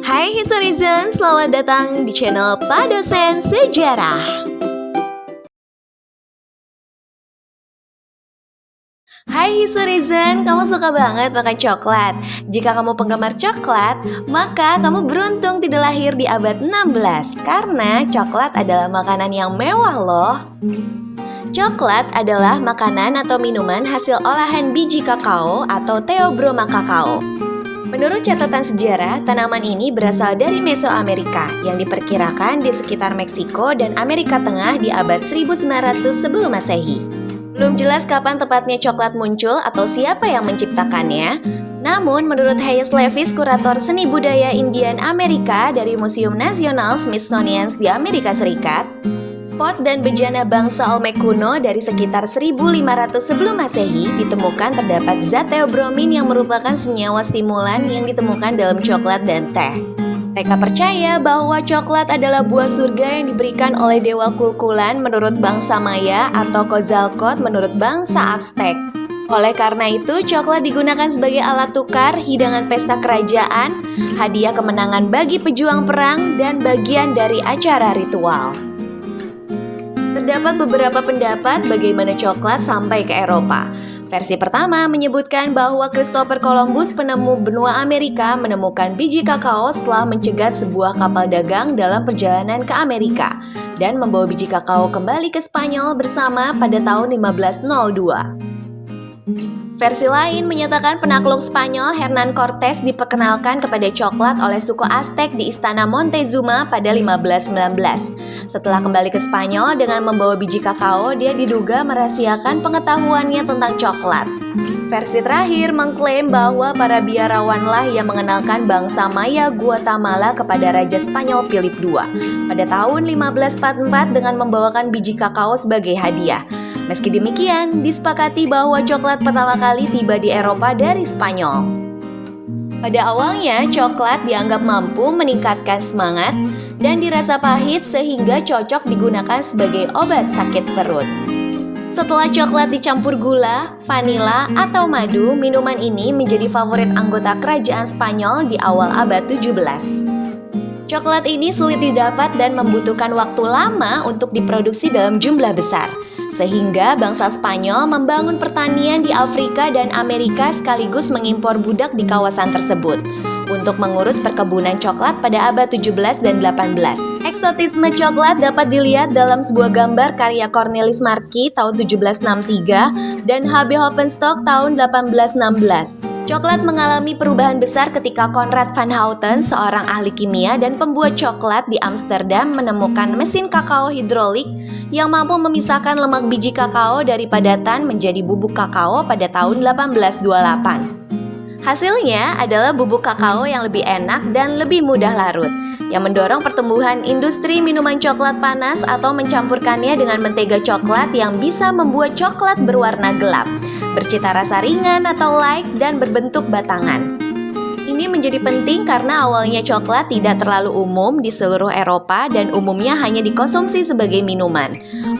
Hai Historizen, selamat datang di channel Pak Dosen Sejarah. Hai Historizen, kamu suka banget makan coklat? Jika kamu penggemar coklat, maka kamu beruntung tidak lahir di abad 16 karena coklat adalah makanan yang mewah loh. Coklat adalah makanan atau minuman hasil olahan biji kakao atau Theobroma kakao. Menurut catatan sejarah, tanaman ini berasal dari Mesoamerika yang diperkirakan di sekitar Meksiko dan Amerika Tengah di abad 1900 sebelum Masehi. Belum jelas kapan tepatnya coklat muncul atau siapa yang menciptakannya. Namun, menurut Hayes Levis, kurator seni budaya Indian Amerika dari Museum Nasional Smithsonian di Amerika Serikat, pot dan bejana bangsa Olmec kuno dari sekitar 1500 sebelum Masehi ditemukan terdapat zat theobromin yang merupakan senyawa stimulan yang ditemukan dalam coklat dan teh. Mereka percaya bahwa coklat adalah buah surga yang diberikan oleh dewa kulkulan menurut bangsa Maya atau Quetzalcoatl menurut bangsa Aztec. Oleh karena itu, coklat digunakan sebagai alat tukar, hidangan pesta kerajaan, hadiah kemenangan bagi pejuang perang, dan bagian dari acara ritual. Terdapat beberapa pendapat bagaimana coklat sampai ke Eropa. Versi pertama menyebutkan bahwa Christopher Columbus, penemu benua Amerika, menemukan biji kakao setelah mencegat sebuah kapal dagang dalam perjalanan ke Amerika dan membawa biji kakao kembali ke Spanyol bersama pada tahun 1502. Versi lain menyatakan penakluk Spanyol Hernán Cortés diperkenalkan kepada coklat oleh suku Aztec di Istana Montezuma pada 1519. Setelah kembali ke Spanyol dengan membawa biji kakao, dia diduga merahasiakan pengetahuannya tentang coklat. Versi terakhir mengklaim bahwa para biarawanlah yang mengenalkan bangsa Maya Guatemala kepada Raja Spanyol Philip II pada tahun 1544 dengan membawakan biji kakao sebagai hadiah. Meski demikian, disepakati bahwa coklat pertama kali tiba di Eropa dari Spanyol. Pada awalnya, coklat dianggap mampu meningkatkan semangat dan dirasa pahit sehingga cocok digunakan sebagai obat sakit perut. Setelah coklat dicampur gula, vanila, atau madu, minuman ini menjadi favorit anggota kerajaan Spanyol di awal abad 17. Coklat ini sulit didapat dan membutuhkan waktu lama untuk diproduksi dalam jumlah besar. Sehingga bangsa Spanyol membangun pertanian di Afrika dan Amerika sekaligus mengimpor budak di kawasan tersebut untuk mengurus perkebunan coklat pada abad 17 dan 18. Eksotisme coklat dapat dilihat dalam sebuah gambar karya Cornelis Marquis tahun 1763 dan H.B. Hoppenstock tahun 1816. Coklat mengalami perubahan besar ketika Konrad van Houten, seorang ahli kimia dan pembuat coklat di Amsterdam, menemukan mesin kakao hidrolik yang mampu memisahkan lemak biji kakao dari padatan menjadi bubuk kakao pada tahun 1828. Hasilnya adalah bubuk kakao yang lebih enak dan lebih mudah larut, yang mendorong pertumbuhan industri minuman coklat panas atau mencampurkannya dengan mentega coklat yang bisa membuat coklat berwarna gelap, bercita rasa ringan atau light, dan berbentuk batangan. Ini menjadi penting karena awalnya coklat tidak terlalu umum di seluruh Eropa dan umumnya hanya dikonsumsi sebagai minuman,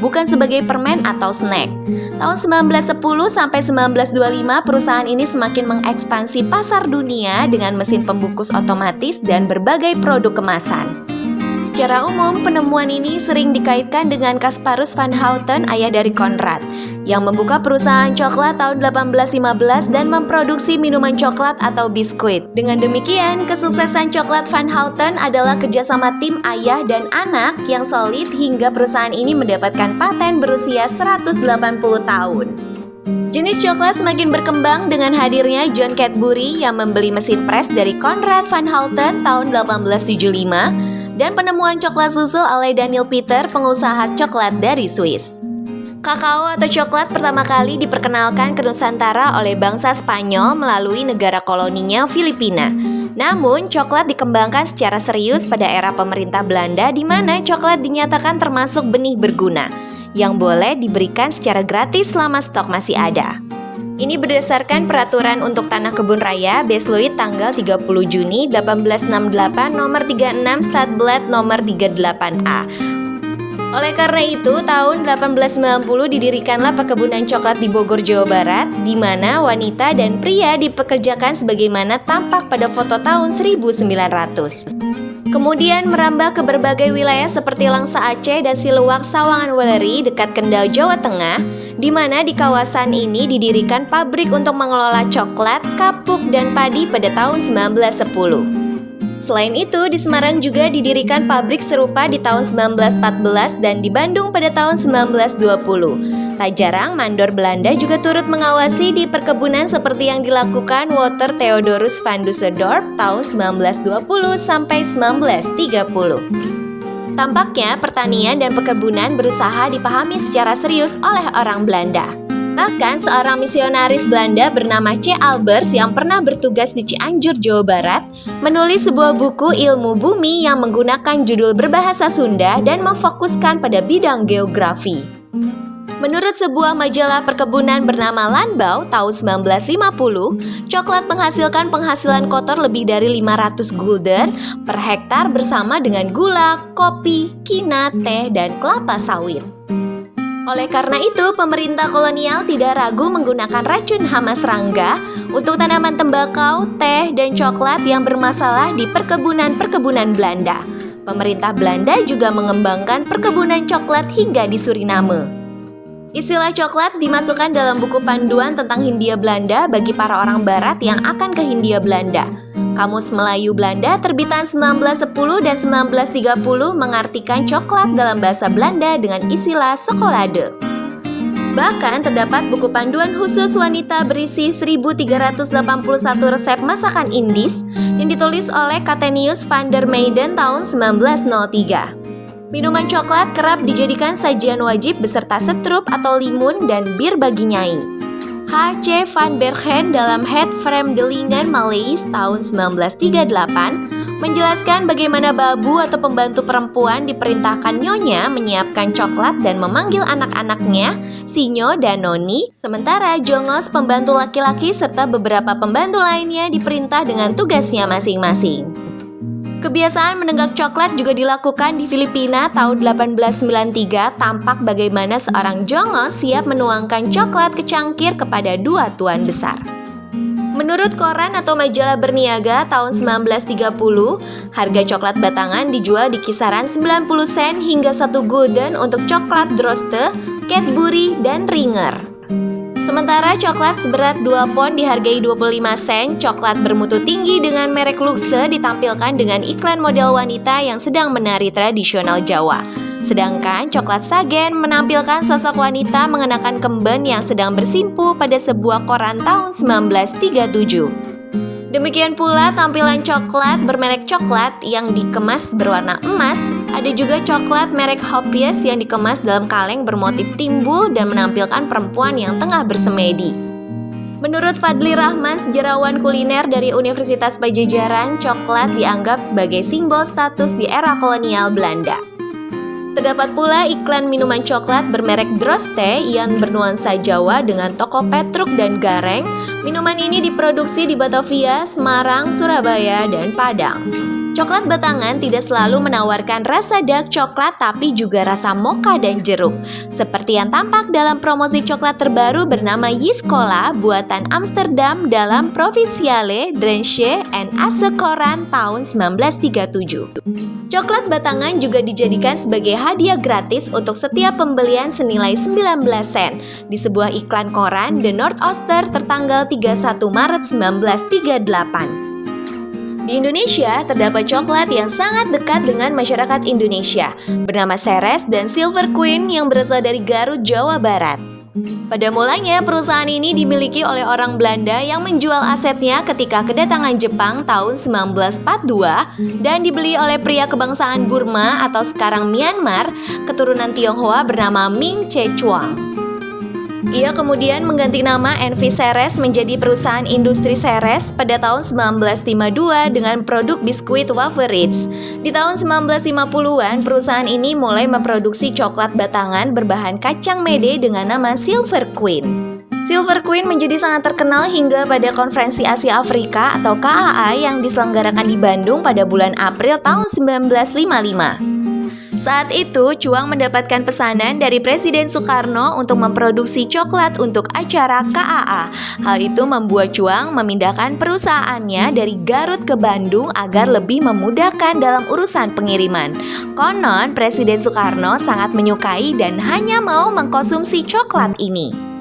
bukan sebagai permen atau snack. Tahun 1910 sampai 1925 perusahaan ini semakin mengekspansi pasar dunia dengan mesin pembungkus otomatis dan berbagai produk kemasan. Secara umum, penemuan ini sering dikaitkan dengan Casparus van Houten, ayah dari Konrad, yang membuka perusahaan coklat tahun 1815 dan memproduksi minuman coklat atau biskuit. Dengan demikian, kesuksesan coklat Van Houten adalah kerjasama tim ayah dan anak yang solid hingga perusahaan ini mendapatkan paten berusia 180 tahun. Jenis coklat semakin berkembang dengan hadirnya John Cadbury yang membeli mesin pres dari Konrad van Houten tahun 1875 dan penemuan coklat susu oleh Daniel Peter, pengusaha coklat dari Swiss. Kakao atau coklat pertama kali diperkenalkan ke Nusantara oleh bangsa Spanyol melalui negara koloninya Filipina. Namun, coklat dikembangkan secara serius pada era pemerintah Belanda di mana coklat dinyatakan termasuk benih berguna yang boleh diberikan secara gratis selama stok masih ada. Ini berdasarkan peraturan untuk tanah kebun raya Besluit tanggal 30 Juni 1868 nomor 36 Stadblad nomor 38A. Oleh karena itu, tahun 1890 didirikanlah perkebunan coklat di Bogor, Jawa Barat, di mana wanita dan pria dipekerjakan sebagaimana tampak pada foto tahun 1900. Kemudian merambah ke berbagai wilayah seperti Langsa Aceh dan Siluak Sawangan Weleri dekat Kendal, Jawa Tengah, di mana di kawasan ini didirikan pabrik untuk mengelola coklat, kapuk, dan padi pada tahun 1910. Selain itu, di Semarang juga didirikan pabrik serupa di tahun 1914 dan di Bandung pada tahun 1920. Tak jarang mandor Belanda juga turut mengawasi di perkebunan seperti yang dilakukan Walter Theodorus van Dusseldorp tahun 1920 sampai 1930. Tampaknya pertanian dan perkebunan berusaha dipahami secara serius oleh orang Belanda. Bahkan seorang misionaris Belanda bernama C. Albers yang pernah bertugas di Cianjur, Jawa Barat, menulis sebuah buku ilmu bumi yang menggunakan judul berbahasa Sunda dan memfokuskan pada bidang geografi. Menurut sebuah majalah perkebunan bernama Landbau tahun 1950, coklat menghasilkan penghasilan kotor lebih dari 500 gulden per hektar bersama dengan gula, kopi, kina, teh, dan kelapa sawit. Oleh karena itu, pemerintah kolonial tidak ragu menggunakan racun hama serangga untuk tanaman tembakau, teh, dan coklat yang bermasalah di perkebunan-perkebunan Belanda. Pemerintah Belanda juga mengembangkan perkebunan coklat hingga di Suriname. Istilah coklat dimasukkan dalam buku panduan tentang Hindia Belanda bagi para orang Barat yang akan ke Hindia Belanda. Kamus Melayu Belanda terbitan 1910 dan 1930 mengartikan coklat dalam bahasa Belanda dengan istilah chocolade. Bahkan terdapat buku panduan khusus wanita berisi 1381 resep masakan Indis yang ditulis oleh Kathenius van der Meyden tahun 1903. Minuman coklat kerap dijadikan sajian wajib beserta setrup atau limun dan bir bagi nyai. H.C. van Bergen dalam Het Vreemdelingen Maleis tahun 1938 menjelaskan bagaimana babu atau pembantu perempuan diperintahkan nyonya menyiapkan coklat dan memanggil anak-anaknya, sinyo dan noni, sementara jongos pembantu laki-laki serta beberapa pembantu lainnya diperintah dengan tugasnya masing-masing. Kebiasaan menenggak coklat juga dilakukan di Filipina tahun 1893, tampak bagaimana seorang jongos siap menuangkan coklat ke cangkir kepada dua tuan besar. Menurut koran atau majalah berniaga tahun 1930, harga coklat batangan dijual di kisaran 90 sen hingga 1 gulden untuk coklat Droste, Cadbury, dan Ringer. Sementara coklat seberat 2 pon dihargai 25 sen, coklat bermutu tinggi dengan merek Luxe ditampilkan dengan iklan model wanita yang sedang menari tradisional Jawa. Sedangkan coklat Sagen menampilkan sosok wanita mengenakan kemben yang sedang bersimpu pada sebuah koran tahun 1937. Demikian pula tampilan coklat bermerek coklat yang dikemas berwarna emas. Ada juga coklat merek Hoppies yang dikemas dalam kaleng bermotif timbul dan menampilkan perempuan yang tengah bersemedi. Menurut Fadli Rahman, sejarawan kuliner dari Universitas Pajajaran, coklat dianggap sebagai simbol status di era kolonial Belanda. Terdapat pula iklan minuman coklat bermerek Droste yang bernuansa Jawa dengan toko Petruk dan Gareng. Minuman ini diproduksi di Batavia, Semarang, Surabaya, dan Padang. Coklat batangan tidak selalu menawarkan rasa dark coklat tapi juga rasa mocha dan jeruk. Seperti yang tampak dalam promosi coklat terbaru bernama Yeast Cola buatan Amsterdam dalam Provinciale Drenthe en Asse koran tahun 1937. Coklat batangan juga dijadikan sebagai hadiah gratis untuk setiap pembelian senilai 19 sen di sebuah iklan koran The North Ooster tertanggal 31 Maret 1938. Di Indonesia, terdapat coklat yang sangat dekat dengan masyarakat Indonesia, bernama Ceres dan Silver Queen yang berasal dari Garut, Jawa Barat. Pada mulanya, perusahaan ini dimiliki oleh orang Belanda yang menjual asetnya ketika kedatangan Jepang tahun 1942 dan dibeli oleh pria kebangsaan Burma atau sekarang Myanmar, keturunan Tionghoa bernama Ming Che Chuang. Ia kemudian mengganti nama NV Ceres menjadi perusahaan industri Ceres pada tahun 1952 dengan produk biskuit wafer Ritz. Di tahun 1950-an, perusahaan ini mulai memproduksi coklat batangan berbahan kacang mede dengan nama Silver Queen. Silver Queen menjadi sangat terkenal hingga pada Konferensi Asia Afrika atau KAA yang diselenggarakan di Bandung pada bulan April tahun 1955. Saat itu, Chuang mendapatkan pesanan dari Presiden Soekarno untuk memproduksi coklat untuk acara KAA. Hal itu membuat Chuang memindahkan perusahaannya dari Garut ke Bandung agar lebih memudahkan dalam urusan pengiriman. Konon, Presiden Soekarno sangat menyukai dan hanya mau mengkonsumsi coklat ini.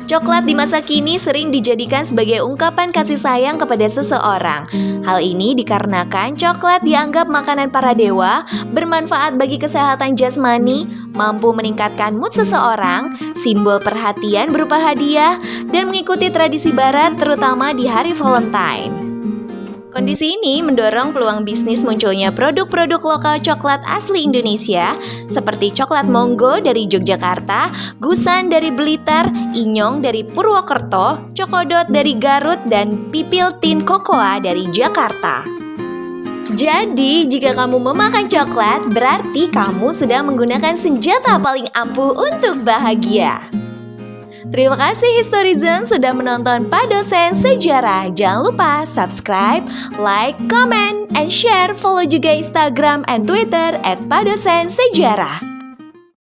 Coklat di masa kini sering dijadikan sebagai ungkapan kasih sayang kepada seseorang. Hal ini dikarenakan coklat dianggap makanan para dewa, bermanfaat bagi kesehatan jasmani, mampu meningkatkan mood seseorang, simbol perhatian berupa hadiah, dan mengikuti tradisi barat terutama di hari Valentine. Kondisi ini mendorong peluang bisnis munculnya produk-produk lokal coklat asli Indonesia seperti coklat Monggo dari Yogyakarta, Gusan dari Blitar, Inyong dari Purwokerto, Cokodot dari Garut, dan Pipil Tin Cocoa dari Jakarta. Jadi, jika kamu memakan coklat, berarti kamu sedang menggunakan senjata paling ampuh untuk bahagia. Terima kasih Historizen sudah menonton Padosen Sejarah. Jangan lupa subscribe, like, comment, and share. Follow juga Instagram and Twitter @padosensejarah.